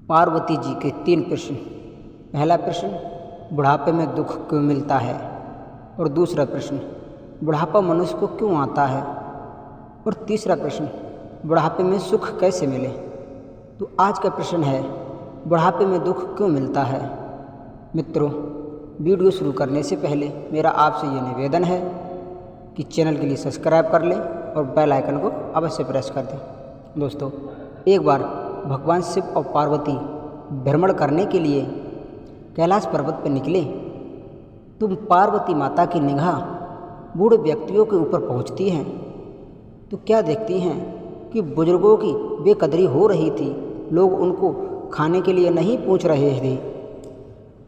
पार्वती जी के 3 प्रश्न। पहला प्रश्न, बुढ़ापे में दुख क्यों मिलता है? और दूसरा प्रश्न, बुढ़ापा मनुष्य को क्यों आता है? और तीसरा प्रश्न, बुढ़ापे में सुख कैसे मिले? तो आज का प्रश्न है, बुढ़ापे में दुख क्यों मिलता है? मित्रों, वीडियो शुरू करने से पहले मेरा आपसे ये निवेदन है कि चैनल के लिए सब्सक्राइब कर लें और बेल आइकन को अवश्य प्रेस कर दें। दोस्तों, एक बार भगवान शिव और पार्वती भ्रमण करने के लिए कैलाश पर्वत पर निकले तो पार्वती माता की निगाह बूढ़े व्यक्तियों के ऊपर पहुंचती है तो क्या देखती हैं कि बुजुर्गों की बेकदरी हो रही थी। लोग उनको खाने के लिए नहीं पूछ रहे थे,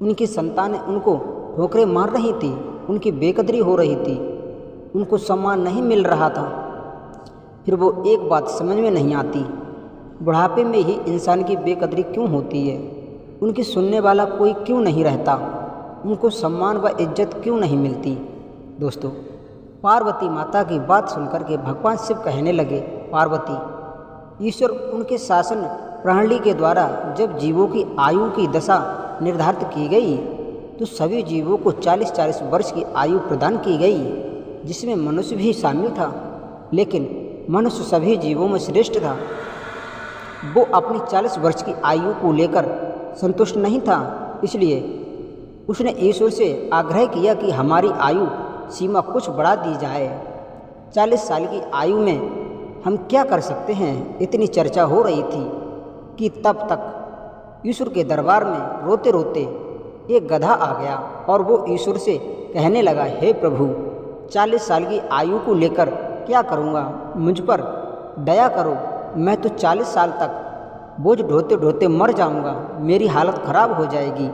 उनकी संतानें उनको ठोकरें मार रही थी, उनकी बेकदरी हो रही थी, उनको सम्मान नहीं मिल रहा था। फिर वो एक बात समझ में नहीं आती, बुढ़ापे में ही इंसान की बेकदरी क्यों होती है? उनकी सुनने वाला कोई क्यों नहीं रहता? उनको सम्मान व इज्जत क्यों नहीं मिलती? दोस्तों, पार्वती माता की बात सुनकर के भगवान शिव कहने लगे, पार्वती, ईश्वर उनके शासन प्रणाली के द्वारा जब जीवों की आयु की दशा निर्धारित की गई तो सभी जीवों को 40-40 वर्ष की आयु प्रदान की गई, जिसमें मनुष्य भी शामिल था। लेकिन मनुष्य सभी जीवों में श्रेष्ठ था। वो अपनी 40 वर्ष की आयु को लेकर संतुष्ट नहीं था, इसलिए उसने ईश्वर से आग्रह किया कि हमारी आयु सीमा कुछ बढ़ा दी जाए। 40 साल की आयु में हम क्या कर सकते हैं? इतनी चर्चा हो रही थी कि तब तक ईश्वर के दरबार में रोते रोते एक गधा आ गया और वो ईश्वर से कहने लगा, हे प्रभु, 40 साल की आयु को लेकर क्या करूँगा? मुझ पर दया करो, मैं तो 40 साल तक बोझ ढोते ढोते मर जाऊंगा, मेरी हालत खराब हो जाएगी।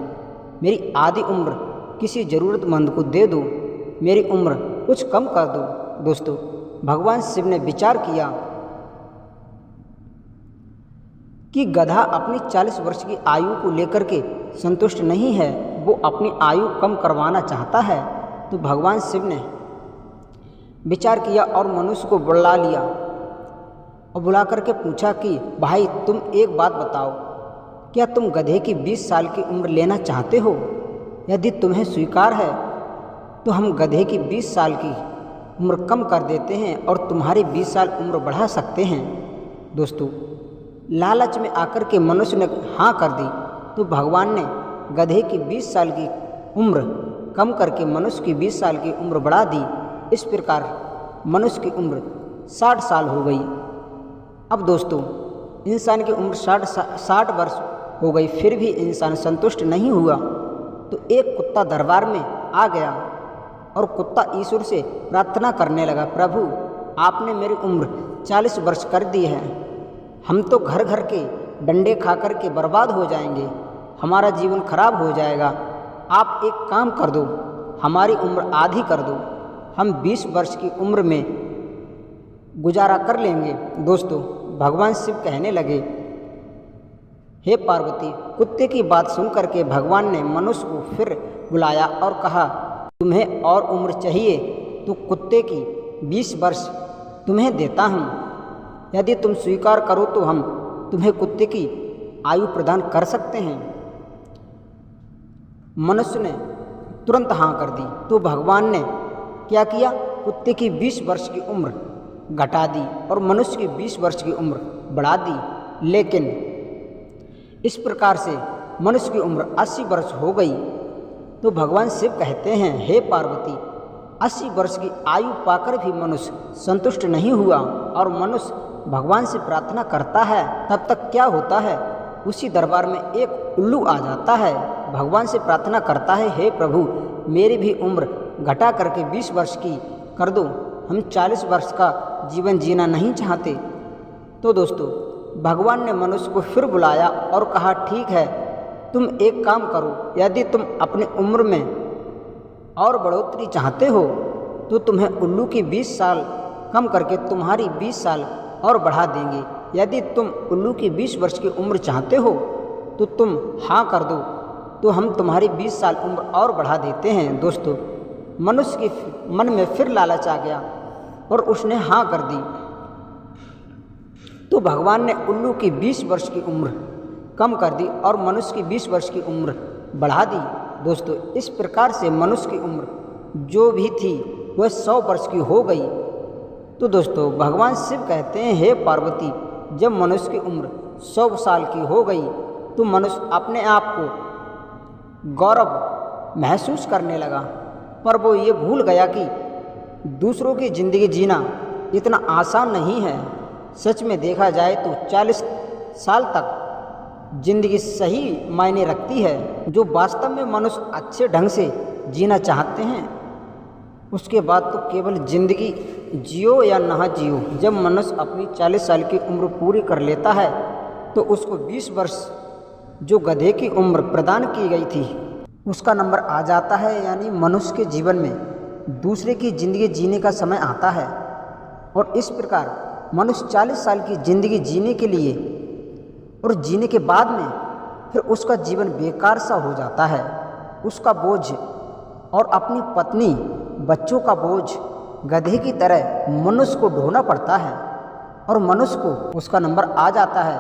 मेरी आधी उम्र किसी ज़रूरतमंद को दे दो, मेरी उम्र कुछ कम कर दो। दोस्तों, भगवान शिव ने विचार किया कि गधा अपनी 40 वर्ष की आयु को लेकर के संतुष्ट नहीं है, वो अपनी आयु कम करवाना चाहता है। तो भगवान शिव ने विचार किया और मनुष्य को बुला लिया और बुला करके पूछा कि भाई, तुम एक बात बताओ, क्या तुम गधे की 20 साल की उम्र लेना चाहते हो? यदि तुम्हें स्वीकार है तो हम गधे की 20 साल की उम्र कम कर देते हैं और तुम्हारी 20 साल उम्र बढ़ा सकते हैं। दोस्तों, लालच में आकर के मनुष्य ने हाँ कर दी तो भगवान ने गधे की 20 साल की उम्र कम करके मनुष्य की 20 साल की उम्र बढ़ा दी। इस प्रकार मनुष्य की उम्र 60 साल हो गई। अब दोस्तों, इंसान की उम्र 60 वर्ष हो गई, फिर भी इंसान संतुष्ट नहीं हुआ तो एक कुत्ता दरबार में आ गया और कुत्ता ईश्वर से प्रार्थना करने लगा, प्रभु, आपने मेरी उम्र 40 वर्ष कर दी है, हम तो घर घर के डंडे खा कर के बर्बाद हो जाएंगे, हमारा जीवन खराब हो जाएगा। आप एक काम कर दो, हमारी उम्र आधी कर दो, हम 20 वर्ष की उम्र में गुजारा कर लेंगे। दोस्तों, भगवान शिव कहने लगे, हे पार्वती, कुत्ते की बात सुनकर के भगवान ने मनुष्य को फिर बुलाया और कहा, तुम्हें और उम्र चाहिए तो कुत्ते की 20 वर्ष तुम्हें देता हूँ। यदि तुम स्वीकार करो तो हम तुम्हें कुत्ते की आयु प्रदान कर सकते हैं। मनुष्य ने तुरंत हाँ कर दी तो भगवान ने क्या किया? कुत्ते की 20 वर्ष की उम्र घटा दी और मनुष्य की 20 वर्ष की उम्र बढ़ा दी। लेकिन इस प्रकार से मनुष्य की उम्र 80 वर्ष हो गई तो भगवान शिव कहते हैं, हे पार्वती, 80 वर्ष की आयु पाकर भी मनुष्य संतुष्ट नहीं हुआ और मनुष्य भगवान से प्रार्थना करता है। तब तक क्या होता है? उसी दरबार में एक उल्लू आ जाता है, भगवान से प्रार्थना करता है, हे प्रभु, मेरी भी उम्र घटा करके 20 वर्ष की कर दो, हम 40 वर्ष का जीवन जीना नहीं चाहते। तो दोस्तों, भगवान ने मनुष्य को फिर बुलाया और कहा, ठीक है, तुम एक काम करो, यदि तुम अपनी उम्र में और बढ़ोतरी चाहते हो तो तुम्हें उल्लू की 20 साल कम करके तुम्हारी 20 साल और बढ़ा देंगे। यदि तुम उल्लू की 20 वर्ष की उम्र चाहते हो तो तुम हाँ कर दो तो हम तुम्हारी 20 साल उम्र और बढ़ा देते हैं। दोस्तों, मनुष्य के मन में फिर लालच आ गया और उसने हाँ कर दी तो भगवान ने उल्लू की 20 वर्ष की उम्र कम कर दी और मनुष्य की 20 वर्ष की उम्र बढ़ा दी। दोस्तों, इस प्रकार से मनुष्य की उम्र जो भी थी वह 100 वर्ष की हो गई। तो दोस्तों, भगवान शिव कहते हैं, हे पार्वती, जब मनुष्य की उम्र 100 साल की हो गई तो मनुष्य अपने आप को गौरव महसूस करने लगा, पर वो ये भूल गया कि दूसरों की ज़िंदगी जीना इतना आसान नहीं है। सच में देखा जाए तो 40 साल तक ज़िंदगी सही मायने रखती है। जो वास्तव में मनुष्य अच्छे ढंग से जीना चाहते हैं उसके बाद तो केवल ज़िंदगी जियो या ना जियो। जब मनुष्य अपनी 40 साल की उम्र पूरी कर लेता है तो उसको 20 वर्ष जो गधे की उम्र प्रदान की गई थी उसका नंबर आ जाता है। यानी मनुष्य के जीवन में दूसरे की ज़िंदगी जीने का समय आता है और इस प्रकार मनुष्य 40 साल की ज़िंदगी जीने के लिए और जीने के बाद में फिर उसका जीवन बेकार सा हो जाता है। उसका बोझ और अपनी पत्नी बच्चों का बोझ गधे की तरह मनुष्य को ढोना पड़ता है और मनुष्य को उसका नंबर आ जाता है।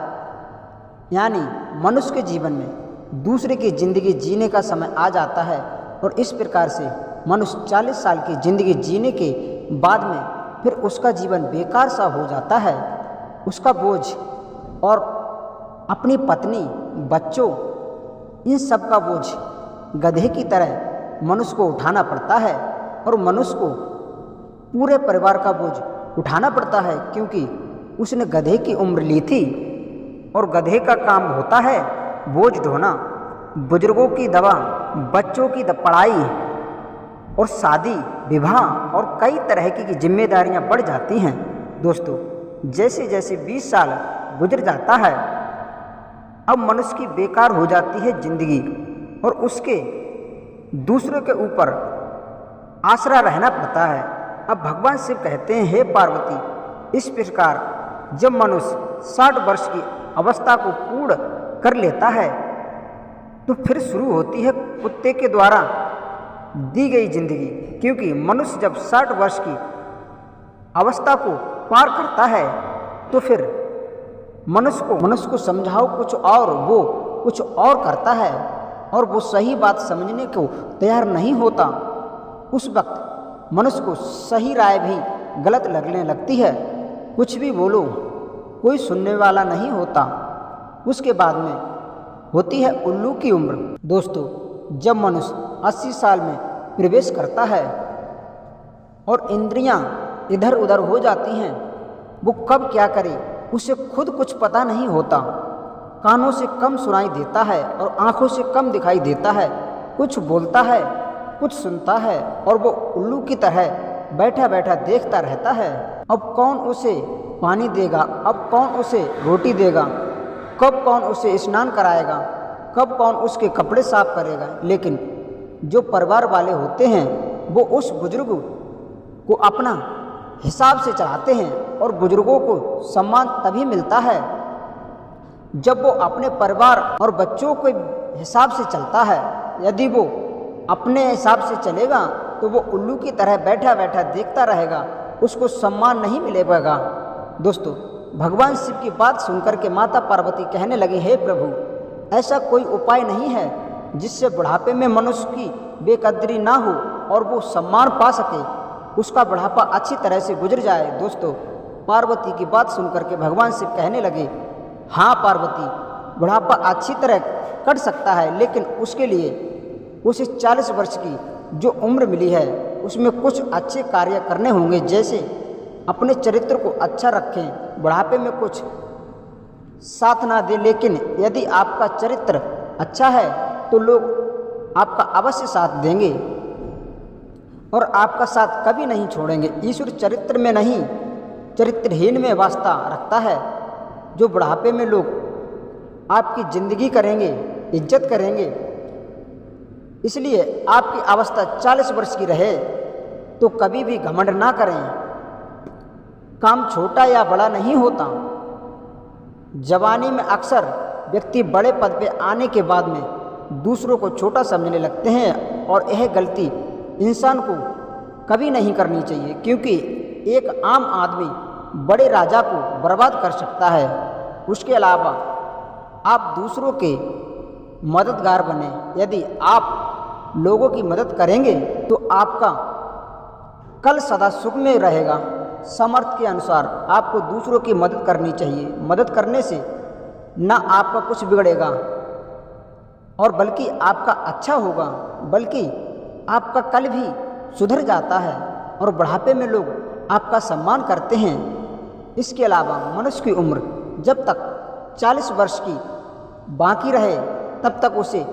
यानी मनुष्य के जीवन में दूसरे की ज़िंदगी जीने का समय आ जाता है और इस प्रकार से मनुष्य 40 साल की ज़िंदगी जीने के बाद में फिर उसका जीवन बेकार सा हो जाता है। उसका बोझ और अपनी पत्नी बच्चों इन सब का बोझ गधे की तरह मनुष्य को उठाना पड़ता है और मनुष्य को पूरे परिवार का बोझ उठाना पड़ता है, क्योंकि उसने गधे की उम्र ली थी और गधे का काम होता है बोझ ढोना। बुजुर्गों की दवा, बच्चों की पढ़ाई और शादी विवाह और कई तरह की जिम्मेदारियां बढ़ जाती हैं। दोस्तों, जैसे जैसे 20 साल गुजर जाता है अब मनुष्य की बेकार हो जाती है ज़िंदगी और उसके दूसरों के ऊपर आसरा रहना पड़ता है। अब भगवान शिव कहते हैं, हे पार्वती, इस प्रकार जब मनुष्य 60 वर्ष की अवस्था को पूर्ण कर लेता है तो फिर शुरू होती है कुत्ते के द्वारा दी गई जिंदगी, क्योंकि मनुष्य जब 60 वर्ष की अवस्था को पार करता है तो फिर मनुष्य को समझाओ कुछ और, वो कुछ और करता है और वो सही बात समझने को तैयार नहीं होता। उस वक्त मनुष्य को सही राय भी गलत लगने लगती है। कुछ भी बोलो कोई सुनने वाला नहीं होता। उसके बाद में होती है उल्लू की उम्र। दोस्तों, जब मनुष्य 80 साल में प्रवेश करता है और इंद्रियां इधर उधर हो जाती हैं, वो कब क्या करे उसे खुद कुछ पता नहीं होता। कानों से कम सुनाई देता है और आंखों से कम दिखाई देता है। कुछ बोलता है, कुछ सुनता है और वो उल्लू की तरह बैठा बैठा देखता रहता है। अब कौन उसे पानी देगा, अब कौन उसे रोटी देगा, कब कौन उसे स्नान कराएगा, कब कौन उसके कपड़े साफ करेगा। लेकिन जो परिवार वाले होते हैं वो उस बुजुर्ग को अपना हिसाब से चलाते हैं और बुजुर्गों को सम्मान तभी मिलता है जब वो अपने परिवार और बच्चों के हिसाब से चलता है। यदि वो अपने हिसाब से चलेगा तो वो उल्लू की तरह बैठा बैठा देखता रहेगा, उसको सम्मान नहीं मिलेगा। दोस्तों, भगवान शिव की बात सुनकर के माता पार्वती कहने लगी, हे प्रभु, ऐसा कोई उपाय नहीं है जिससे बुढ़ापे में मनुष्य की बेकदरी ना हो और वो सम्मान पा सके, उसका बुढ़ापा अच्छी तरह से गुजर जाए। दोस्तों, पार्वती की बात सुनकर के भगवान शिव कहने लगे, हाँ पार्वती, बुढ़ापा अच्छी तरह कट सकता है, लेकिन उसके लिए उसे 40 वर्ष की जो उम्र मिली है उसमें कुछ अच्छे कार्य करने होंगे, जैसे अपने चरित्र को अच्छा रखें। बुढ़ापे में कुछ साथ ना दे, लेकिन यदि आपका चरित्र अच्छा है तो लोग आपका अवश्य साथ देंगे और आपका साथ कभी नहीं छोड़ेंगे। ईश्वर चरित्र में नहीं, चरित्रहीन में वास्ता रखता है। जो बुढ़ापे में लोग आपकी ज़िंदगी करेंगे, इज्जत करेंगे, इसलिए आपकी अवस्था 40 वर्ष की रहे तो कभी भी घमंड ना करें। काम छोटा या बड़ा नहीं होता। जवानी में अक्सर व्यक्ति बड़े पद पे आने के बाद में दूसरों को छोटा समझने लगते हैं और यह गलती इंसान को कभी नहीं करनी चाहिए, क्योंकि एक आम आदमी बड़े राजा को बर्बाद कर सकता है। उसके अलावा आप दूसरों के मददगार बने। यदि आप लोगों की मदद करेंगे तो आपका कल सदा सुख में रहेगा। सामर्थ्य के अनुसार आपको दूसरों की मदद करनी चाहिए। मदद करने से ना आपका कुछ बिगड़ेगा और बल्कि आपका अच्छा होगा, बल्कि आपका कल भी सुधर जाता है और बुढ़ापे में लोग आपका सम्मान करते हैं। इसके अलावा मनुष्य की उम्र जब तक 40 वर्ष की बाकी रहे तब तक उसे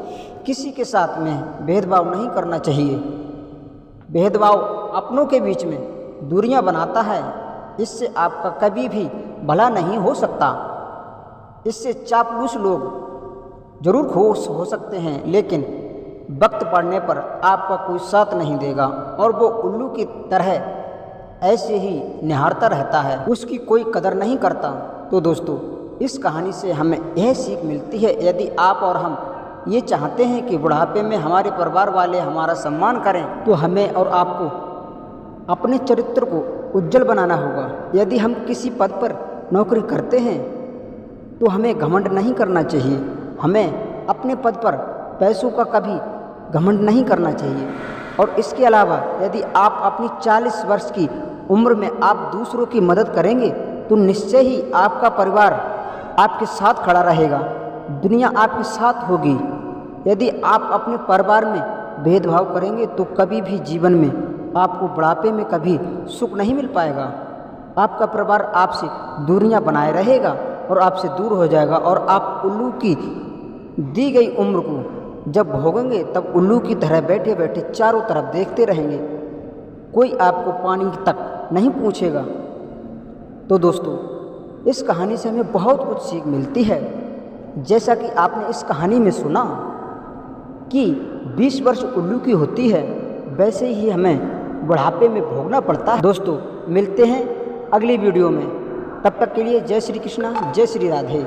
किसी के साथ में भेदभाव नहीं करना चाहिए। भेदभाव अपनों के बीच में दूरियां बनाता है। इससे आपका कभी भी भला नहीं हो सकता। इससे चापलूस लोग जरूर खुश हो सकते हैं, लेकिन वक्त पड़ने पर आपका कोई साथ नहीं देगा और वो उल्लू की तरह ऐसे ही निहारता रहता है, उसकी कोई कदर नहीं करता। तो दोस्तों, इस कहानी से हमें यह सीख मिलती है, यदि आप और हम ये चाहते हैं कि बुढ़ापे में हमारे परिवार वाले हमारा सम्मान करें, तो हमें और आपको अपने चरित्र को उज्जवल बनाना होगा। यदि हम किसी पद पर नौकरी करते हैं तो हमें घमंड नहीं करना चाहिए। हमें अपने पद पर पैसों का कभी घमंड नहीं करना चाहिए। और इसके अलावा यदि आप अपनी 40 वर्ष की उम्र में आप दूसरों की मदद करेंगे तो निश्चय ही आपका परिवार आपके साथ खड़ा रहेगा, दुनिया आपके साथ होगी। यदि आप अपने परिवार में भेदभाव करेंगे तो कभी भी जीवन में आपको बुढ़ापे में कभी सुख नहीं मिल पाएगा। आपका परिवार आपसे दूरियां बनाए रहेगा और आपसे दूर हो जाएगा और आप उल्लू की दी गई उम्र को जब भोगेंगे तब उल्लू की तरह बैठे बैठे चारों तरफ देखते रहेंगे, कोई आपको पानी तक नहीं पूछेगा। तो दोस्तों, इस कहानी से हमें बहुत कुछ सीख मिलती है। जैसा कि आपने इस कहानी में सुना कि 20 वर्ष उल्लू की होती है, वैसे ही हमें बुढ़ापे में भोगना पड़ता है। दोस्तों, मिलते हैं अगली वीडियो में। तब तक के लिए जय श्री कृष्णा, जय श्री राधे।